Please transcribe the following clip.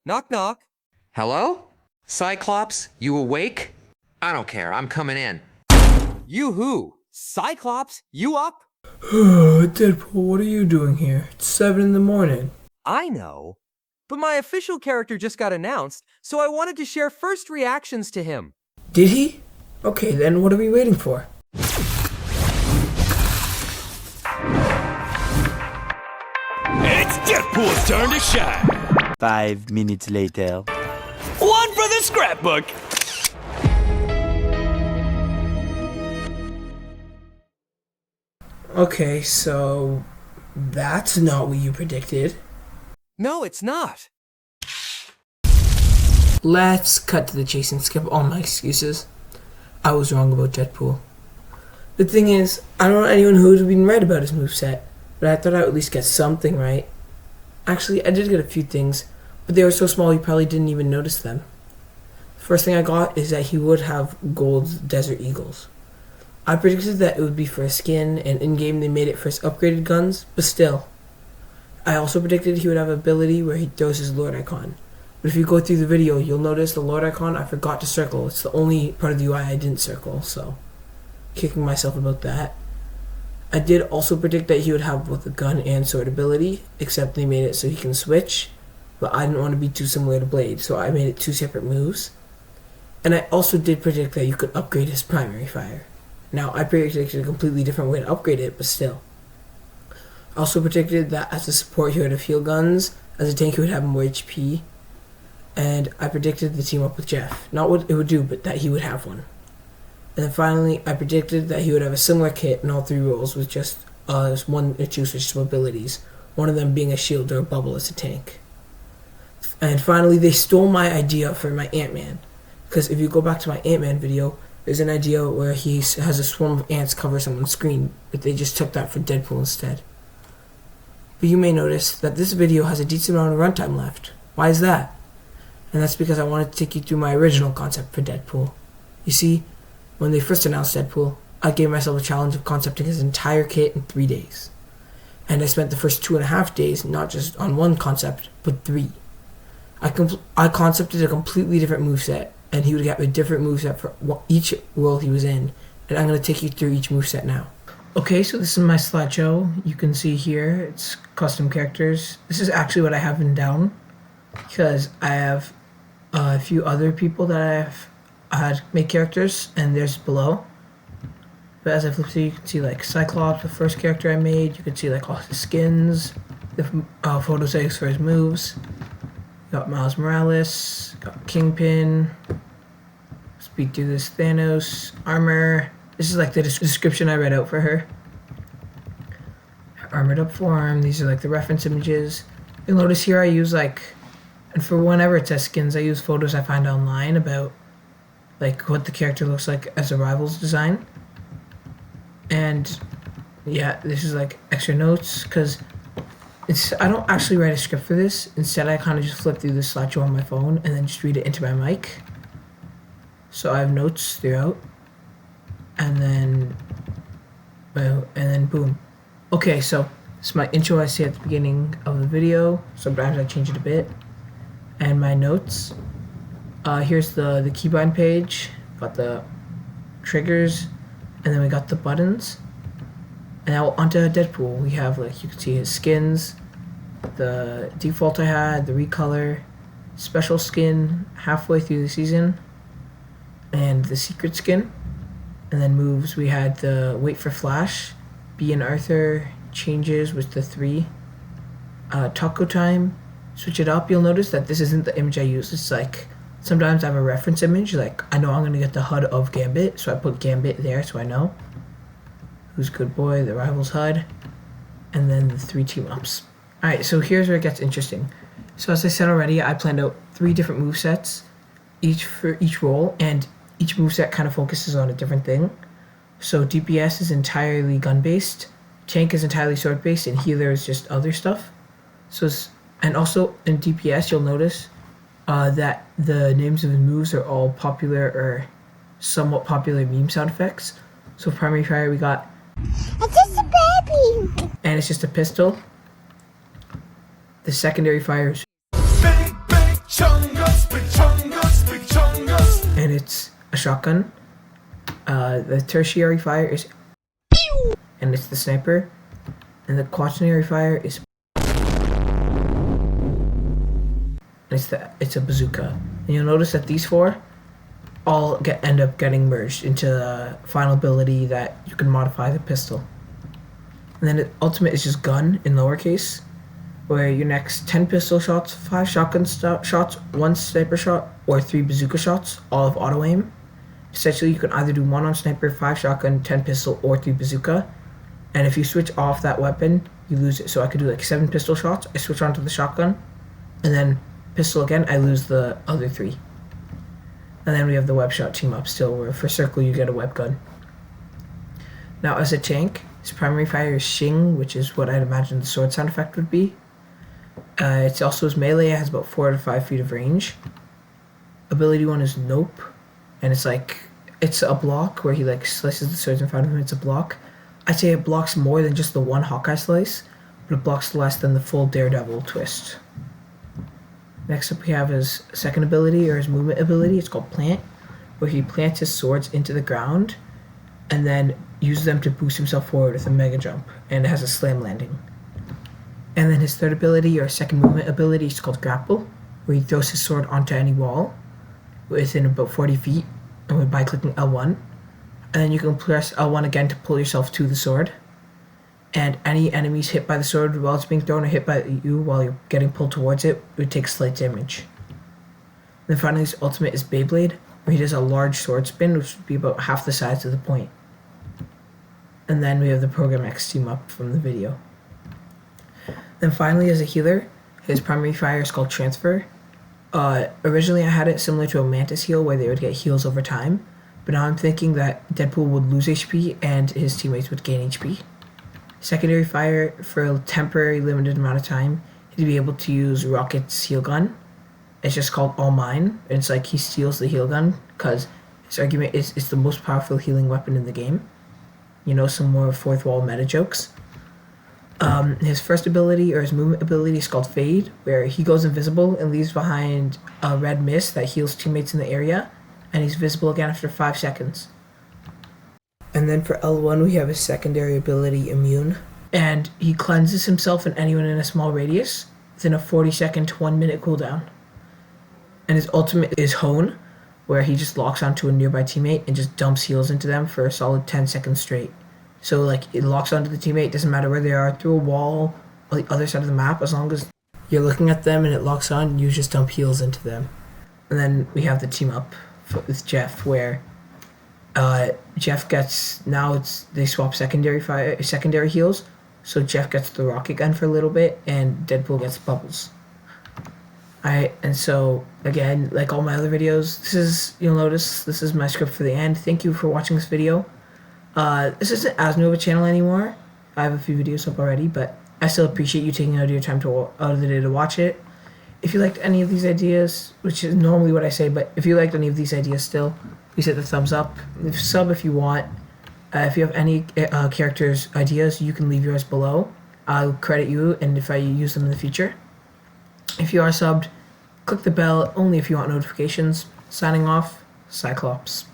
Knock knock. Hello? Cyclops, you awake? I don't care, I'm coming in. You who? Cyclops, you up? Deadpool, what are you doing here? It's 7 in the morning. I know. But my official character just got announced, so I wanted to share first reactions to him. Did he? Okay, then what are we waiting for? It's Deadpool's turn to shine. 5 minutes later. One for the scrapbook. Okay, so that's not what you predicted. No, it's not. Let's cut to the chase and skip all my excuses. I was wrong about Deadpool. The thing is, I don't know anyone who's been right about his moveset, but I thought I would at least get something right. Actually, I did get a few things, but they were so small you probably didn't even notice them. The first thing I got is that he would have gold Desert Eagles. I predicted that it would be for a skin, and in-game they made it for his upgraded guns, but still. I also predicted he would have an ability where he throws his Lord icon. But if you go through the video, you'll notice the Lord icon I forgot to circle. It's the only part of the UI I didn't circle, so kicking myself about that. I did also predict that he would have both the gun and sword ability, except they made it so he can switch, but I didn't want to be too similar to Blade, so I made it two separate moves. And I also did predict that you could upgrade his primary fire. Now, I predicted a completely different way to upgrade it, but still. I also predicted that as a support he would have heal guns, as a tank he would have more HP, and I predicted the team up with Jeff. Not what it would do, but that he would have one. And then finally, I predicted that he would have a similar kit in all three roles with just one or two switchable abilities, one of them being a shield or a bubble as a tank. And finally, they stole my idea for my Ant-Man, because if you go back to my Ant-Man video, there's an idea where he has a swarm of ants cover someone's screen, but they just took that for Deadpool instead. But you may notice that this video has a decent amount of runtime left. Why is that? And that's because I wanted to take you through my original concept for Deadpool. You see, when they first announced Deadpool, I gave myself a challenge of concepting his entire kit in 3 days. And I spent the first 2.5 days not just on one concept, but 3. I concepted a completely different moveset, and he would get a different moveset for each role he was in. And I'm going to take you through each moveset now. Okay, so this is my slideshow. You can see here, it's custom characters. This is actually what I have written down, because I have a few other people that I've had make characters, and there's below. But as I flip through, you can see like Cyclops, the first character I made. You can see like all his skins, the photo tags for his moves. Got Miles Morales, got Kingpin, speed through this Thanos, armor. This is like the description I read out for her. Her armored up form, these are like the reference images. You'll notice here I use like, and for whenever it says skins, I use photos I find online about like what the character looks like as a Rivals design. And yeah, this is like extra notes, because I don't actually write a script for this. Instead, I kind of just flip through the slideshow on my phone and then just read it into my mic. So I have notes throughout, and then boom. Okay, so this is my intro I say at the beginning of the video. Sometimes I change it a bit, and my notes. Here's the keybind page. Got the triggers, and then we got the buttons. And now onto Deadpool. We have, like, you can see his skins, the default I had, the recolor, special skin halfway through the season, and the secret skin. And then moves, we had the wait for Flash, B and Arthur, changes with the 3, taco time, switch it up. You'll notice that this isn't the image I use. It's like, sometimes I have a reference image, like I know I'm going to get the HUD of Gambit, so I put Gambit there so I know. Who's Good Boy, the Rivals HUD, and then the 3 team-ups. Alright, so here's where it gets interesting. So as I said already, I planned out 3 different movesets, each for each role, and each moveset kind of focuses on a different thing. So DPS is entirely gun-based, tank is entirely sword-based, and healer is just other stuff. And also in DPS, you'll notice that the names of his moves are all popular or somewhat popular meme sound effects. So primary fire, we got It's just a baby. And it's just a pistol. The secondary fire is it's a shotgun. The tertiary fire is and it's the sniper. And the quaternary fire is it's a bazooka. And you'll notice that these four all end up getting merged into the final ability that you can modify the pistol. And then ultimate is just gun in lowercase, where your next 10 pistol shots, 5 shotgun shots, 1 sniper shot, or 3 bazooka shots, all have auto aim. Essentially, you can either do 1 on sniper, 5 shotgun, 10 pistol, or 3 bazooka. And if you switch off that weapon, you lose it. So I could do like 7 pistol shots, I switch onto the shotgun, and then pistol again, I lose the other 3. And then we have the web shot team up still, where for circle you get a web gun. Now as a tank, his primary fire is Shing, which is what I'd imagine the sword sound effect would be. It's also his melee, it has about 4 to 5 feet of range. Ability 1 is Nope, and it's a block where he like slices the swords in front of him, it's a block. I'd say it blocks more than just the one Hawkeye slice, but it blocks less than the full Daredevil twist. Next up we have his second ability, or his movement ability, it's called Plant, where he plants his swords into the ground and then uses them to boost himself forward with a mega jump, and it has a slam landing. And then his third ability, or second movement ability, is called Grapple, where he throws his sword onto any wall within about 40 feet and by clicking L1. And then you can press L1 again to pull yourself to the sword. And any enemies hit by the sword while it's being thrown or hit by you while you're getting pulled towards it would take slight damage. And then finally his ultimate is Beyblade, where he does a large sword spin, which would be about half the size of the point. And then we have the Program X team up from the video. Then finally, as a healer, his primary fire is called Transfer. Originally I had it similar to a Mantis heal, where they would get heals over time, but now I'm thinking that Deadpool would lose HP and his teammates would gain HP. Secondary fire, for a temporary limited amount of time, he'd be able to use Rocket's heal gun. It's just called All Mine. It's like he steals the heal gun because his argument is it's the most powerful healing weapon in the game. You know, some more fourth wall meta jokes. His first ability, or his movement ability, is called Fade, where he goes invisible and leaves behind a red mist that heals teammates in the area, and he's visible again after 5 seconds. And then for L1 we have his secondary ability, Immune, and he cleanses himself and anyone in a small radius within a 40-second to 1-minute cooldown. And his ultimate is Hone, where he just locks onto a nearby teammate and just dumps heals into them for a solid 10 seconds straight. So like it locks onto the teammate, doesn't matter where they are, through a wall or the other side of the map, as long as you're looking at them and it locks on, you just dump heals into them. And then we have the team up with Jeff, where Jeff gets, they swap secondary heals, so Jeff gets the rocket gun for a little bit and Deadpool gets bubbles. Alright, and so again, like all my other videos, you'll notice this is my script for the end. Thank you for watching this video. This isn't as new of a channel anymore. I have a few videos up already, but I still appreciate you taking out of your time out of the day to watch it. If you liked any of these ideas, which is normally what I say, but if you liked any of these ideas still, please hit the thumbs up. Sub if you want. If you have any characters' ideas, you can leave yours below. I'll credit you, and if I use them in the future. If you are subbed, click the bell only if you want notifications. Signing off, Cyclops.